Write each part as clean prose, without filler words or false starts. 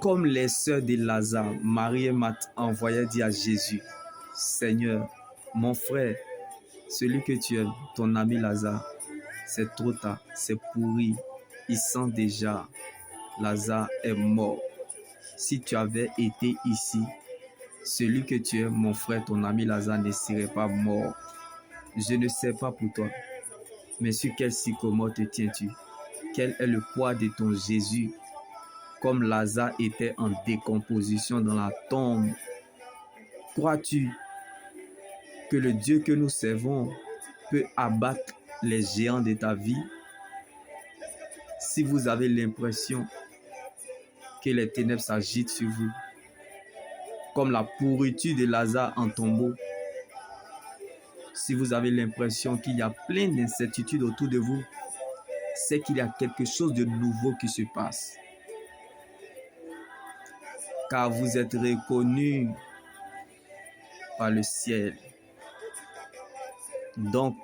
comme les sœurs de Lazare, Marie et Marthe envoyaient dire à Jésus, « Seigneur, mon frère, celui que tu aimes, ton ami Lazare, c'est trop tard, c'est pourri, il sent déjà, Lazare est mort. Si tu avais été ici, celui que tu aimes, mon frère, ton ami Lazare, ne serait pas mort. Je ne sais pas pour toi, mais sur quel sycomore te tiens-tu? Quel est le poids de ton Jésus? Comme Lazare était en décomposition dans la tombe, crois-tu que le Dieu que nous servons peut abattre les géants de ta vie? Si vous avez l'impression que les ténèbres s'agitent sur vous, comme la pourriture de Lazare en tombeau, si vous avez l'impression qu'il y a plein d'incertitudes autour de vous, c'est qu'il y a quelque chose de nouveau qui se passe. Car vous êtes reconnus par le ciel. Donc,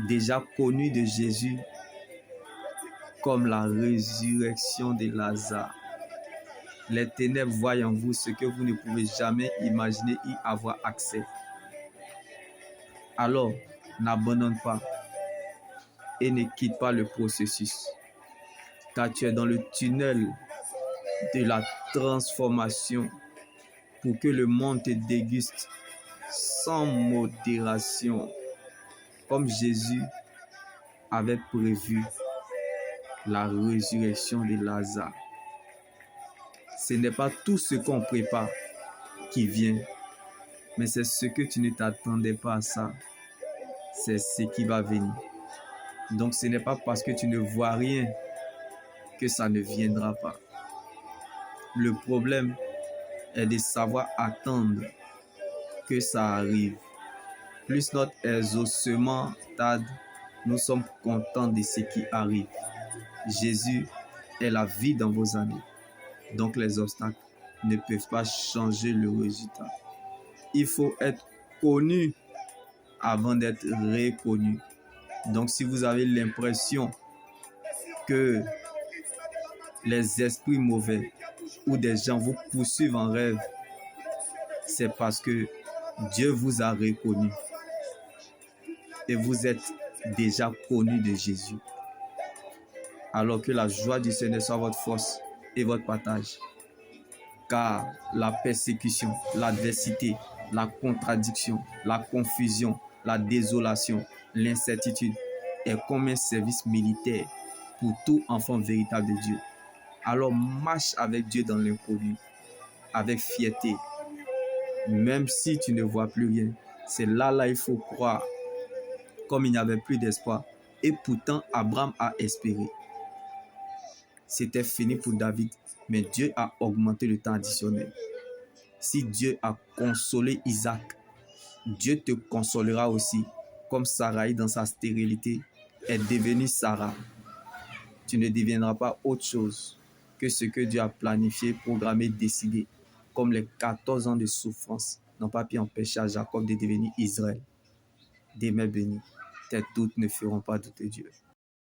déjà connu de Jésus comme la résurrection de Lazare. Les ténèbres voient en vous ce que vous ne pouvez jamais imaginer y avoir accès. Alors, n'abandonne pas et ne quitte pas le processus, car tu es dans le tunnel de la transformation pour que le monde te déguste sans modération, comme Jésus avait prévu la résurrection de Lazare. Ce n'est pas tout ce qu'on prépare qui vient, mais c'est ce que tu ne t'attendais pas à ça. C'est ce qui va venir. Donc ce n'est pas parce que tu ne vois rien que ça ne viendra pas. Le problème est de savoir attendre que ça arrive. Plus notre exaucement tarde, nous sommes contents de ce qui arrive. Jésus est la vie dans vos années. Donc les obstacles ne peuvent pas changer le résultat. Il faut être connu avant d'être reconnu. Donc si vous avez l'impression que les esprits mauvais ou des gens vous poursuivent en rêve, c'est parce que Dieu vous a reconnu et vous êtes déjà connu de Jésus. Alors que la joie du Seigneur soit votre force et votre partage. Car la persécution, l'adversité, la contradiction, la confusion, la désolation, l'incertitude est comme un service militaire pour tout enfant véritable de Dieu. Alors marche avec Dieu dans l'inconnu, avec fierté. Même si tu ne vois plus rien, c'est là il faut croire, comme il n'y avait plus d'espoir. Et pourtant, Abraham a espéré. C'était fini pour David, mais Dieu a augmenté le temps additionnel. Si Dieu a consolé Isaac, Dieu te consolera aussi, comme Sarai dans sa stérilité est devenue Sarah. Tu ne deviendras pas autre chose que ce que Dieu a planifié, programmé, décidé, comme les 14 ans de souffrance n'ont pas pu empêcher à Jacob de devenir Israël. Demeure béni, tes doutes ne feront pas douter Dieu.